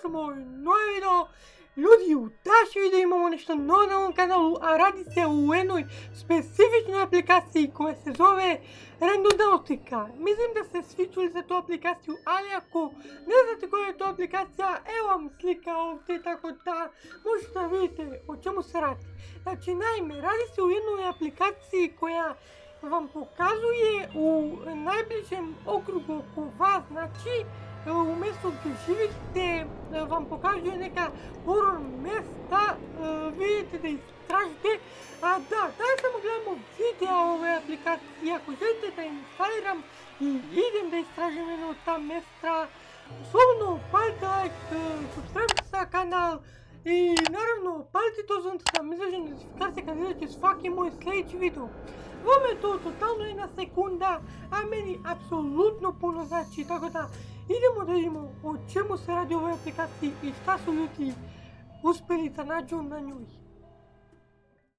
dobrodošli u moj novi video. Ljudi, u današnjem videu imamo nešto novo na ovom kanalu, a radi se o jednoj specifičnoj aplikaciji koja se zove Randonautica. Mislim da ste svi čuli za tu aplikaciju, ali ako ne znate koja je to aplikacija, evo vam slika ovdje, tako da možete da vidite o čemu se radi. Znači, naime, radi se o jednoj aplikaciji koja vam pokazuje u najbližem okrugu oko vas, znači u mjestu gdje živite vam pokazuje neka horror mjesta, vidite da istražite. A da samo gledamo video ove aplikacije, ako želite da instaliram i idem da istražim jedno od ta mjesta, slobodno palite like, subscribe sa kanal i naravno palite to zvonce da vam izađe notifikacija kad izađe svaki moj sljedeći video. Vama je to totalno jedna sekunda, a meni apsolutno puno znači, tako da idemo da vidimo o čemu se radi u ovoj aplikaciji i šta su ljudi uspjeli da nađu na njoj.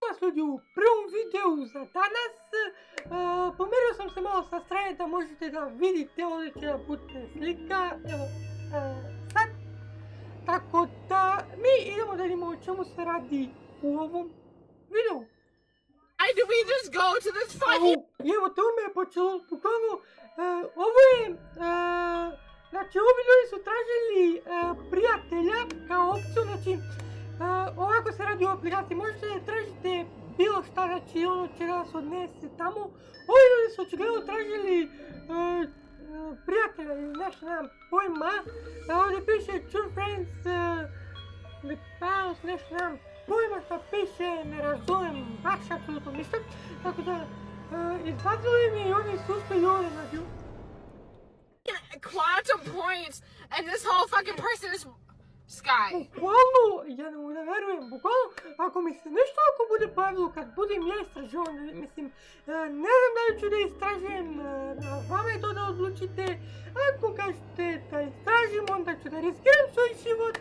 Nas ljudi u prvom videu za danas, pomerio sam se malo sa strane da možete da vidite, ovdje će da bude slika, evo sad. Tako da mi idemo da vidimo o čemu se radi u ovom videu. Do we just go to this fucking... Evo to me je počelo, bukvalno, ovo je, znači ovi ljudi su tražili prijatelja kao opciju, znači ovako se radi u aplikaciji, možete da tražite bilo šta, znači ono će da vas odnese tamo. Ovi ljudi su očigledno tražili prijatelja ili nešto, nemam pojma, ovdje piše true friends, with pals, nešto nemam pojma što piše, ne razumijem baš apsolutno ništa, tako da izbacili mi i oni su uspjeli ovdje nađu. Quantum points and this whole fucking person is Sky. Bukvalno, ja ne mogu da verujem, bukvalno, ako mi se nešto ako bude pojavilo kad budem ja istraživan, mislim, ne znam da li ću da istražujem, vama je to da odlučite, ako kažete da istražim, onda ću da riskiram svoj život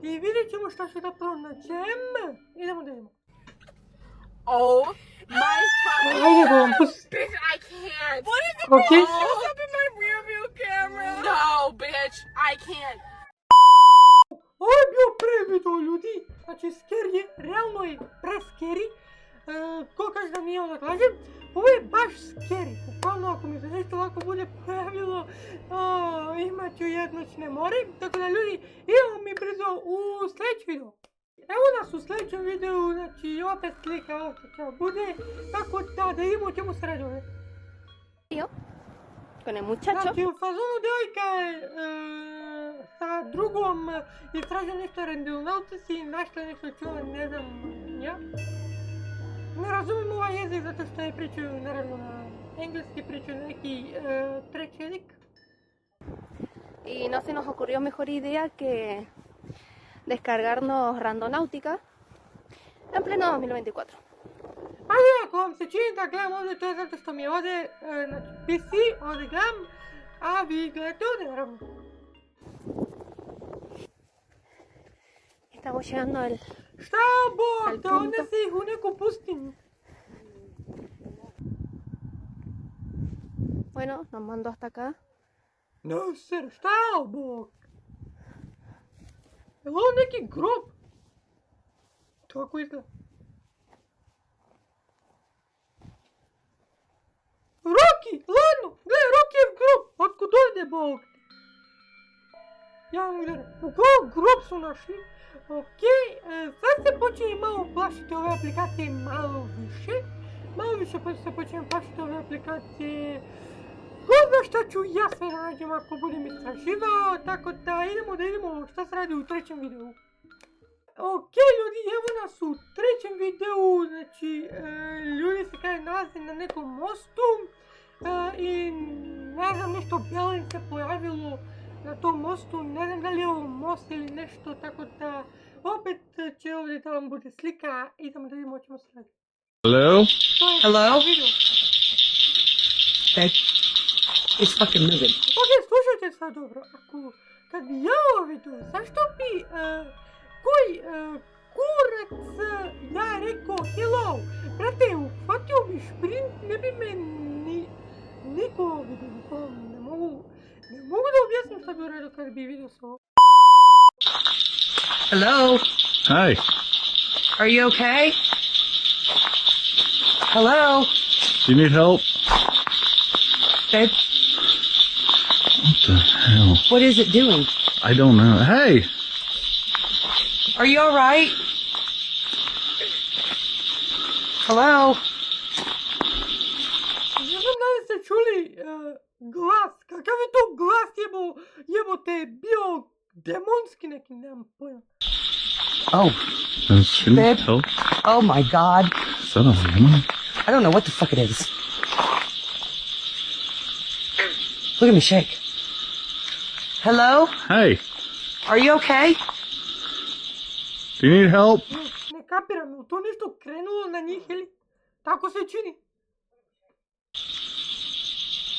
i vidjet ćemo šta ću da pronađem. Idemo da idemo. Oh my fucking Ajde, bo vam pusti. bitch, I can't. What is it? Okay. Shows up in my rear view camera. No, bitch, I can't. Ovo je bio prvi video, ljudi, znači scary je, realno je pre-scary, ko kaže da nije ono da kažem, ovo je baš scary, bukvalno ako mi se nešto ovako bude pojavilo, imat ću jednoćne more, tako da ljudi, idemo mi brzo u sljedeći video. Evo nas u sljedećem videu, znači opet slika ovo što će bude, tako da idemo o čemu se radi ovdje. Con el muchacho. Znači u fazonu djevojka je sa drugom istražila nešto Randonautici i našla nešto čula, ne znam ja. Ne razumijem ovaj jezik zato što je pričaju naravno na engleski, pričaju neki treći jezik. Y no se nos ocurrió mejor idea que descargarnos Randonautica en pleno 2024. Ali ako vam se čini da gledam ovdje, to je zato što mi je ovdje, znači PC, ovdje gledam, a vi gledate ovdje naravno. Estamos llegando al... Šta Bog, da odnese ih u neku pustinju. Bueno, nos mandó hasta acá. No sir, šta Bog? Je li ovo neki grob? Tako izgleda. Rocky, ladno, gledaj, Rockyjev grob, otkud ovdje Bog? Ja vam gledam, uglavnom grob su našli. Okej, sad se počinje malo plašiti ove aplikacije malo više pa se počinjem plašiti ove aplikacije. Ko zna šta ću ja sve nađem ako budem istraživao, tako da idemo šta se radi u trećem videu. Okej ljudi, evo nas u trećem videu, znači ljudi se kada nalaze na nekom mostu i ne znam nešto bijelo im se pojavilo na tom mostu, ne znam da li je ovo most ili nešto, tako da opet će ovdje da vam bude slika, idemo da vidimo o čemu se radi. Hello? Hello? Video. That is fucking moving. Ok, slušajte sad dobro, kad bi ja ovo vidio, zašto bi kurac ja rekao hello, brate, uhvatio bi šprint, ne bi me niko vidio, ne mogu da objasnim šta bi uradio kad bi vidio se ovo. Hello? Hi. Are you okay? Hello? Do you need help? Babe, What the hell? what is it doing? I don't know. Hey! Are you alright? Hello? Не знам дали сте чули глас. Какъв е то глас, еботе, био демонски неки, нямам појма. Oh, Can you Babe. help? oh my god. Is that a woman? I don't know what the fuck it is. Look at me shake. Hello? Hey! Are you okay? Do you need help? Не капирам, но то нешто кренуло на njih, или? Тако се чини.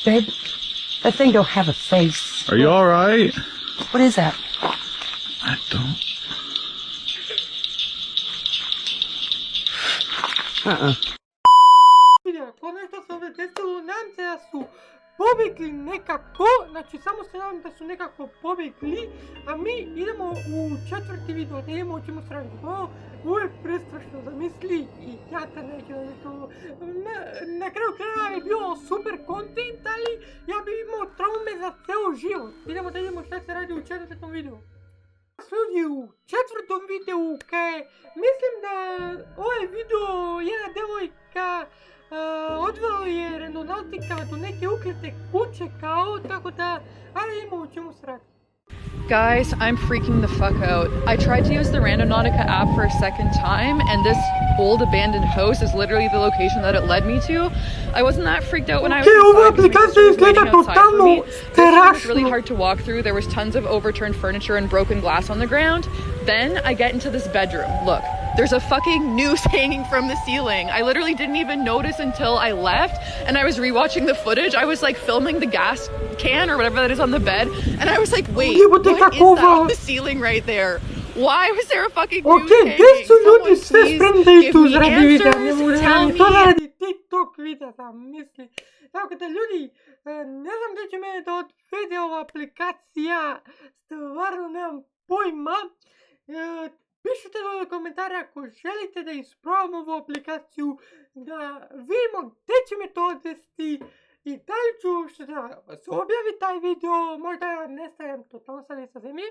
Babe, that thing don't have a face. Are you alright? What is that? I don't. Видео, ко нешто се овде десило, надам се да су побегли некако, значи само се надам да су некако побегли, а ми идемо у четврти видео, да идемо о чему се ради. Ово е престрашно, замисли, и тјата неќе да нешто... На крају крајeva е био супер контент, али ја би имал трауме за цел живот. Идемо да видимо шта се ради у четвртом видео. Ljudi, u četvrtom videu, mislim da ovaj video jedna devojka odvela je Randonautica do neke uklete kuće kao, tako da, ajde imamo o čemu se radi. Guys, I'm freaking the fuck out. I tried to use the Randonautica app for a second time, and this old abandoned house is literally the location that it led me to. I wasn't that freaked out when I was inside because my sister was waiting outside for me. This one was really hard to walk through. There was tons of overturned furniture and broken glass on the ground. Then I get into this bedroom. Look, there's a fucking noose hanging from the ceiling. I literally didn't even notice until I left, and I was rewatching the footage. I was like filming the gas can or whatever that is on the bed, and I was like, wait, what is that on the ceiling right there? Why was there a fucking noose hanging? Gdje su ljudi Someone sve please spremni da give idu me radi videa, ne answers, mogu tell radi, to me. radi TikTok videa, sam misli. Tako da ljudi, ne znam gdje će mene da odvede ova aplikacija, stvarno nemam pojma. Pišite dole komentare ako želite da isprobam ovu aplikaciju, da vidimo gdje će me to odvesti i da li ću da se objavi taj video, možda nestajem totalno sa lica zemlje.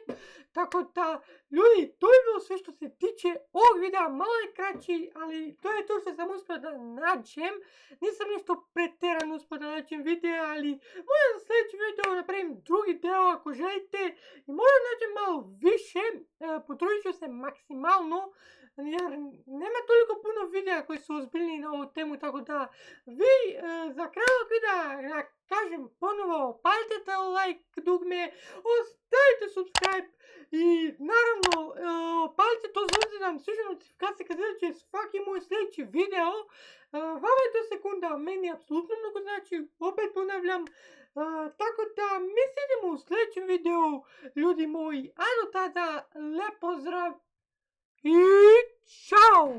Tako da, ljudi, to je bilo sve što se tiče ovog videa, malo je kraći, ali to je to što sam uspio da nađem. Nisam nešto preterano uspio da nađem videa, ali možda za sljedeći video napravim drugi deo ako želite i možda nađem malo više, potrudit ću se maksimalno, jer nema toliko puno videa koji su ozbiljni na ovu temu, tako da vi za kraj ovog videa, ja kažem ponovo, palite like dugme, ostavite subscribe i naravno palite to zvonce da vam stižu notifikacije kad će svaki moj sljedeći video. Vama je to sekunda, meni apsolutno mnogo znači, opet ponavljam. Tako da mi se idemo u sljedećem videu, ljudi moji, a do tada, lep pozdrav i čao!